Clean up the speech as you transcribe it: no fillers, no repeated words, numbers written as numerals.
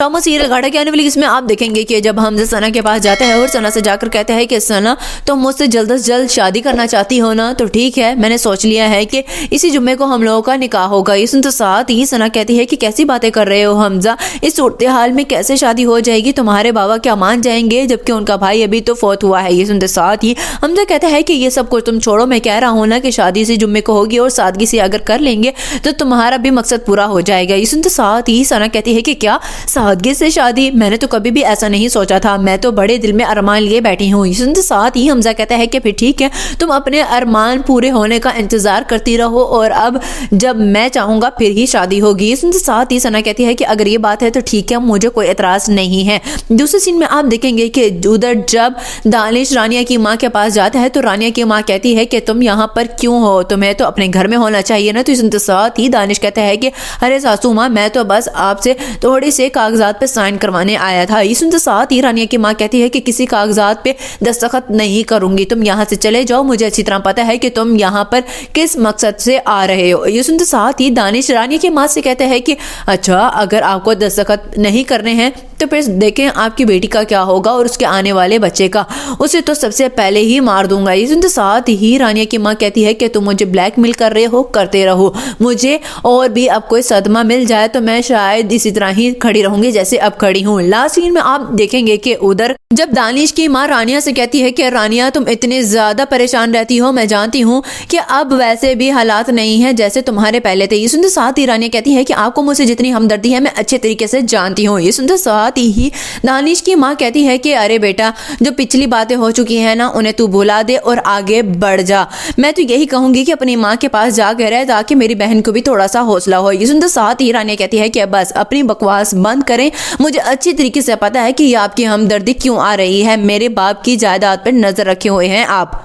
Drama serial घाटा के आने वाली इसमें आप देखेंगे कि जब हमजा सना के पास जाता है और सना से जाकर कहता है कि सना तुम मुझसे जल्द से जल्द शादी करना चाहती हो ना, तो ठीक है मैंने सोच लिया है कि इसी जुम्मे को हम लोगों का निकाह होगा। ये सुनते साथ ही सना कहती है कि कैसी बातें कर रहे हो हमजा, इस सूरत हाल में कैसे शादी हो जाएगी, तुम्हारे बाबा क्या मान जाएंगे जबकि उनका भाई अभी तो फौत हुआ है। ये सुनते साथ ही हमजा कहता है कि ये सब कुछ तुम छोड़ो, मैं कह रहा हूँ ना कि शादी इसी जुम्मे को होगी और सादगी से अगर कर लेंगे तो तुम्हारा भी मकसद पूरा हो जाएगा। ये सुनते साथ ही सना कहती है कि क्या सादगी से शादी, मैंने तो कभी भी ऐसा नहीं सोचा था, मैं तो बड़े दिल में अरमान लिए बैठी हूँ। ये सुनते साथ ही हमजा कहता है कि फिर ठीक है तुम अपने अरमान पूरे होने का इंतजार करती रहो और अब जब मैं चाहूंगा फिर ही शादी होगी। ये सुनते साथ ही सना कहती है कि अगर ये बात है तो ठीक है, मुझे कोई एतराज नहीं है। दूसरे सीन में आप देखेंगे कि उधर जब दानिश रानिया की माँ के पास जाता है तो रानिया की माँ कहती है कि तुम यहाँ पर क्यों हो, तुम्हें तो अपने घर में होना चाहिए ना। तो सुनते साथ ही दानिश कहता है कि अरे सासू माँ मैं तो बस आपसे थोड़ी से कागजात पे साइन करवाने आया था। ये सुनते साथ ही रानिया की माँ कहती है कि किसी कागजात पे दस्तखत नहीं करूंगी, तुम यहाँ से चले जाओ, मुझे अच्छी तरह पता है कि तुम यहाँ पर किस मकसद से आ रहे हो। ये सुनते साथ ही दानिश रानिया की माँ से कहता है कि अच्छा अगर आपको दस्तखत नहीं करने हैं तो फिर देखें आपकी बेटी का क्या होगा और उसके आने वाले बच्चे का, उसे तो सबसे पहले ही मार दूंगा। ये सुनते साथ ही रानिया की माँ कहती है कि तुम मुझे ब्लैकमेल कर रहे हो, करते रहो, मुझे और भी अब कोई सदमा मिल जाए तो मैं शायद इसी तरह ही खड़ी रहूंगी जैसे अब खड़ी हूँ। लास्ट सीन में आप देखेंगे कि उधर जब दानिश की माँ रानिया से कहती है कि रानिया तुम इतने ज्यादा परेशान रहती हो, मैं जानती हूँ कि अब वैसे भी हालात नहीं है जैसे तुम्हारे पहले थे। ये सुनते साथ ही रानिया कहती है कि आपको मुझसे जितनी हमदर्दी है मैं अच्छे तरीके से जानती हूँ। ये सुनते साथ ही दानिश की माँ कहती है कि अरे बेटा जो पिछली बातें हो चुकी हैं ना उन्हें तू भुला दे और आगे बढ़ जा। मैं तो यही कहूंगी कि अपनी माँ के पास जाकर रहे ताकि मेरी बहन को भी थोड़ा सा हौसला हो। ये सुनते साथ ही रानिया कहती है कि बस अपनी बकवास बंद करें, मुझे अच्छी तरीके से पता है कि ये आपकी हमदर्दी क्यों आ रही है, मेरे बाप की जायदाद पर नजर रखे हुए हैं आप।